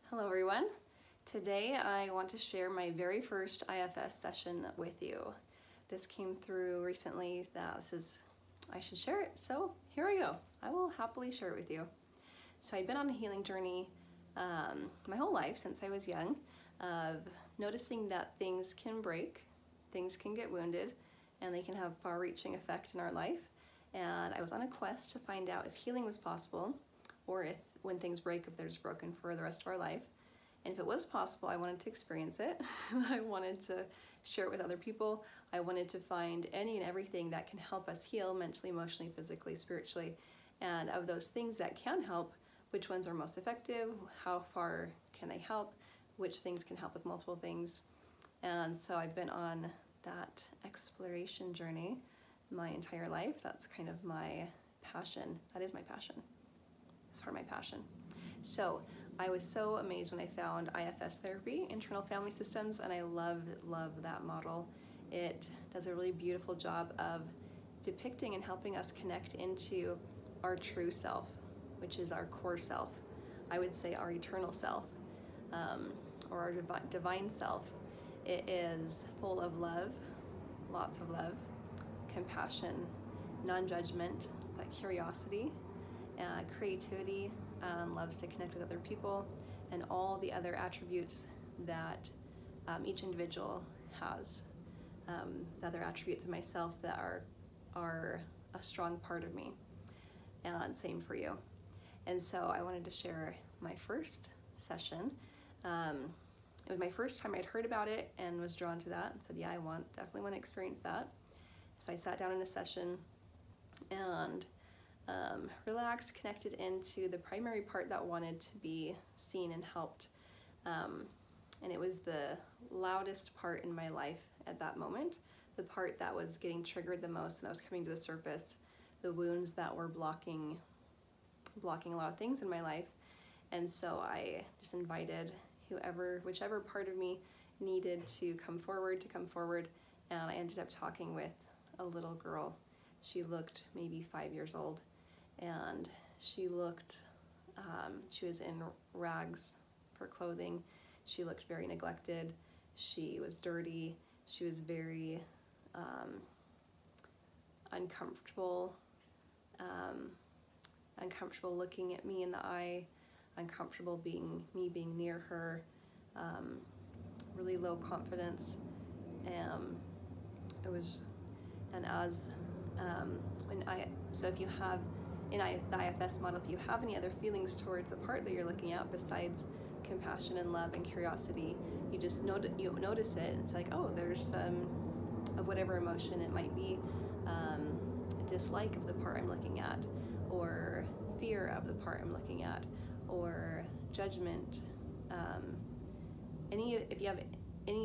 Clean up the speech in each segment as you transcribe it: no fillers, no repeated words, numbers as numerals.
Hello everyone. Today I want to share my very first IFS session with you. This came through recently that I should share it, so here I go. I will happily share it with you. So I've been on a healing journey my whole life since I was young, of noticing that things can break, things can get wounded, and they can have far-reaching effect in our life. And I was on a quest to find out if healing was possible, or if when things break, if they're just broken for the rest of our life. And if it was possible, I wanted to experience it. I wanted to share it with other people. I wanted to find any and everything that can help us heal mentally, emotionally, physically, spiritually. And of those things that can help, which ones are most effective, how far can they help, which things can help with multiple things. And so I've been on that exploration journey my entire life. That's kind of my passion. That is my passion. It's part of my passion. So I was so amazed when I found IFS therapy, internal family systems, and I love that model. It does a really beautiful job of depicting and helping us connect into our true self, which is our core self. I would say our eternal self, or our divine self. It is full of love, lots of love, compassion, non-judgment, but curiosity, creativity, loves to connect with other people, and all the other attributes that each individual has. The other attributes of myself that are a strong part of me, and same for you. And so I wanted to share my first session. It was my first time I'd heard about it and was drawn to that and said, yeah, I definitely want to experience that. So I sat down in a session and relaxed, connected into the primary part that wanted to be seen and helped. And it was the loudest part in my life at that moment, the part that was getting triggered the most and that was coming to the surface, the wounds that were blocking a lot of things in my life. And so I just invited whichever part of me needed to come forward, and I ended up talking with a little girl. She looked maybe 5 years old, and she was in rags for clothing. She looked very neglected. She was dirty. She was very uncomfortable looking at me in the eye, uncomfortable being near her, really low confidence. So if you have, in the IFS model, if you have any other feelings towards the part that you're looking at besides compassion and love and curiosity, you just notice it. It's like, oh, there's some of whatever emotion it might be, dislike of the part I'm looking at, or fear of the part I'm looking at, or judgment.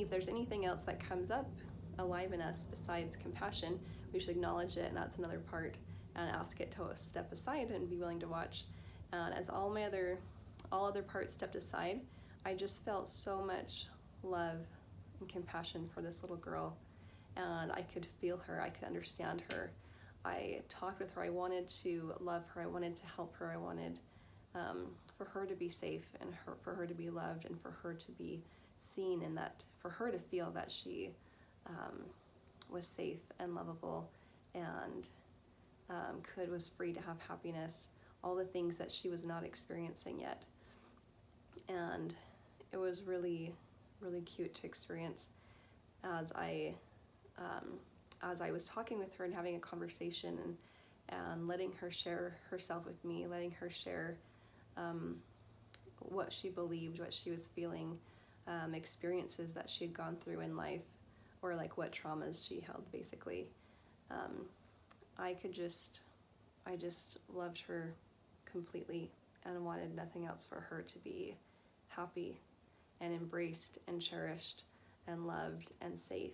If there's anything else that comes up alive in us besides compassion, we should acknowledge it, and that's another part, and ask it to step aside and be willing to watch. And as all other parts stepped aside, I just felt so much love and compassion for this little girl, and I could feel her, I could understand her. I talked with her. I wanted to love her, I wanted to help her, I wanted for her to be safe, and for her to be loved, and for her to be seen, and that for her to feel that she was safe and lovable, and was free to have happiness, all the things that she was not experiencing yet. And it was really, really cute to experience as I was talking with her and having a conversation, and letting her share herself with me, letting her share what she believed, what she was feeling, experiences that she had gone through in life, or like what traumas she held, basically. I just loved her completely and wanted nothing else for her to be happy and embraced and cherished and loved and safe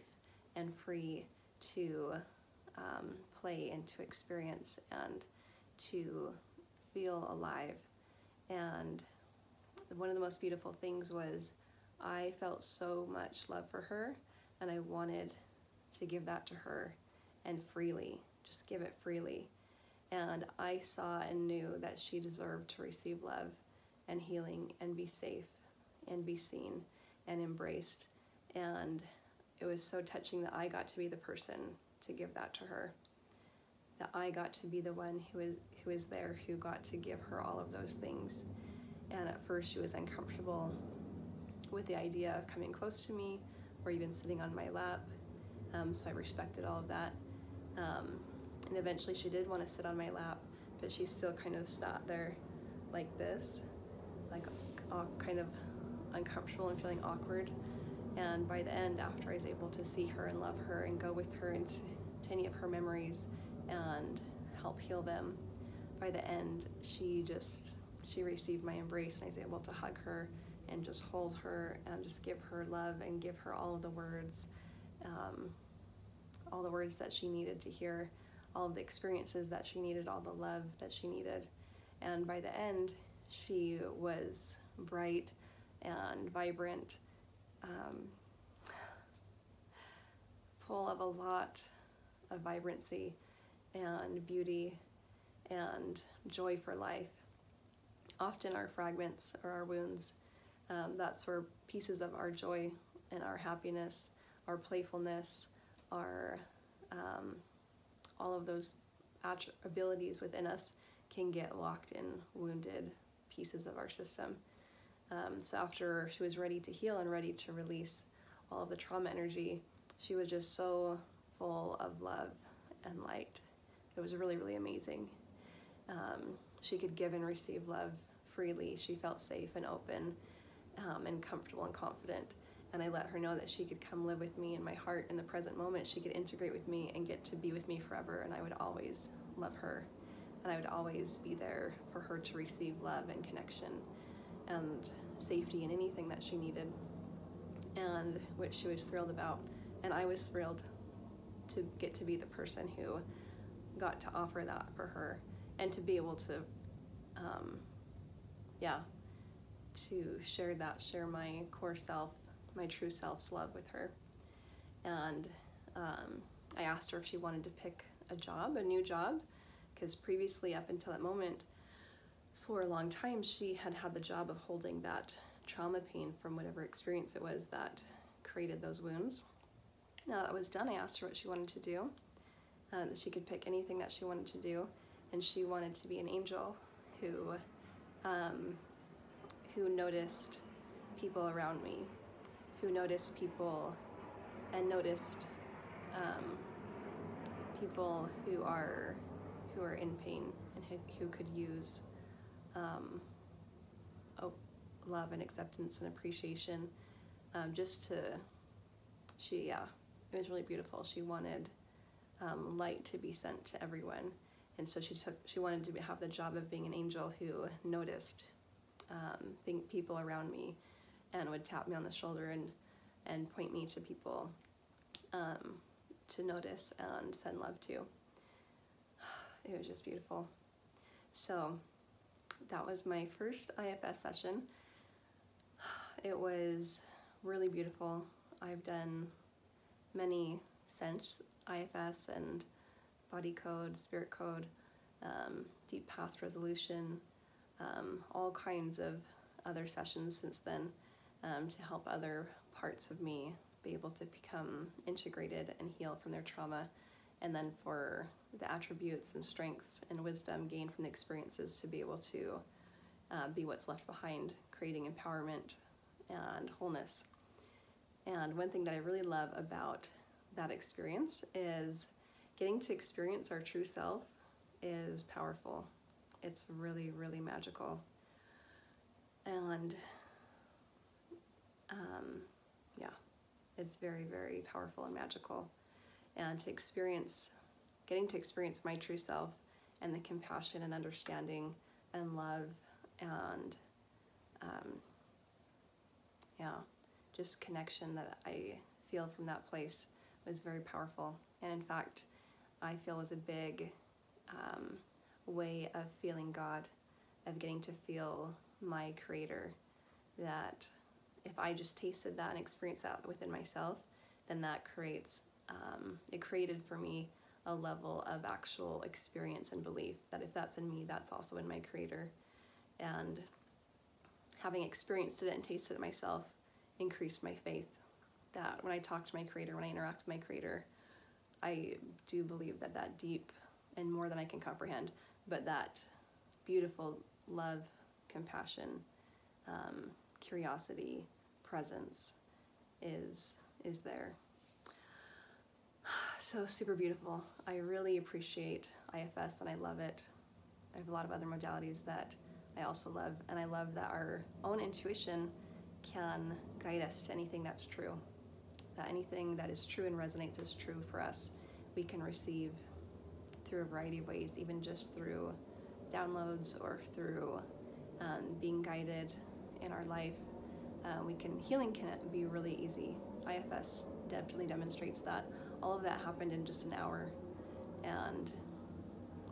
and free to play and to experience and to feel alive. And one of the most beautiful things was I felt so much love for her, and I wanted to give that to her, and freely, just give it freely. And I saw and knew that she deserved to receive love and healing and be safe and be seen and embraced. And it was so touching that I got to be the person to give that to her, that I got to be the one who is there, who got to give her all of those things. And at first she was uncomfortable with the idea of coming close to me or even sitting on my lap, so I respected all of that. And eventually she did want to sit on my lap, but she still kind of sat there like this, like all kind of uncomfortable and feeling awkward. And by the end, after I was able to see her and love her and go with her into any of her memories and help heal them, by the end she received my embrace, and I was able to hug her and just hold her and just give her love and give her all of the words that she needed to hear, all of the experiences that she needed, all the love that she needed. And by the end, she was bright and vibrant, full of a lot of vibrancy and beauty and joy for life. Often our fragments or our wounds, that's where pieces of our joy and our happiness, our playfulness, our all of those abilities within us can get locked in wounded pieces of our system. So after she was ready to heal and ready to release all of the trauma energy, she was just so full of love and light. It was really, really amazing. She could give and receive love freely. She felt safe and open and comfortable and confident. And I let her know that she could come live with me in my heart in the present moment. She could integrate with me and get to be with me forever, and I would always love her. And I would always be there for her to receive love and connection and safety and anything that she needed, and which she was thrilled about. And I was thrilled to get to be the person who got to offer that for her, and to be able to, to share my core self, my true self's love with her. And I asked her if she wanted to pick a new job, because previously, up until that moment, for a long time, she had had the job of holding that trauma pain from whatever experience it was that created those wounds. Now that was done, I asked her what she wanted to do, that she could pick anything that she wanted to do, and she wanted to be an angel who noticed people around me, who noticed people and noticed people who are in pain and who could use love and acceptance and appreciation. It was really beautiful. She wanted light to be sent to everyone, and so she wanted to have the job of being an angel who noticed people around me and would tap me on the shoulder and point me to people to notice and send love to. It was just beautiful. So that was my first IFS session. It was really beautiful. I've done many since IFS and body code, spirit code, deep past resolution, all kinds of other sessions since then, to help other parts of me be able to become integrated and heal from their trauma, and then for the attributes and strengths and wisdom gained from the experiences to be able to be what's left behind, creating empowerment and wholeness. And one thing that I really love about that experience is getting to experience our true self is powerful. It's really, really magical. And it's very, very powerful and magical. And getting to experience my true self and the compassion and understanding and love and just connection that I feel from that place was very powerful. And in fact, I feel is a big way of feeling God, of getting to feel my creator, that if I just tasted that and experienced that within myself, then that it created for me a level of actual experience and belief that if that's in me, that's also in my creator. And having experienced it and tasted it myself, increased my faith that when I talk to my Creator, when I interact with my Creator, I do believe that that deep and more than I can comprehend, but that beautiful love, compassion, curiosity, presence is there. So super beautiful. I really appreciate IFS and I love it. I have a lot of other modalities that I also love, and I love that our own intuition can guide us to anything that's true. That anything that is true and resonates as true for us, we can receive through a variety of ways, even just through downloads or through being guided in our life. Healing can be really easy. IFS definitely demonstrates that. All of that happened in just an hour, and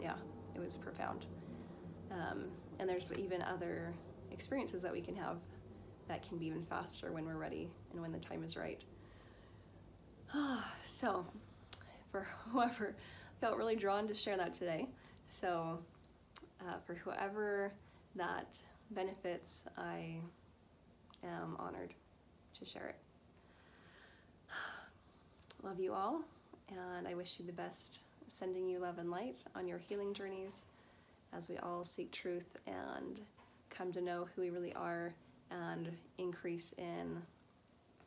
yeah, it was profound. And there's even other experiences that we can have that can be even faster when we're ready and when the time is right. So, for whoever felt really drawn to share that today, so for whoever that benefits, I am honored to share it. Love you all, and I wish you the best, sending you love and light on your healing journeys as we all seek truth and come to know who we really are and increase in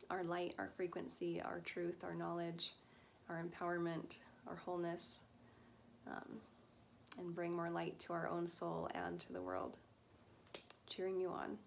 our light, our frequency, our truth, our knowledge, our empowerment, our wholeness, and bring more light to our own soul and to the world. Cheering you on.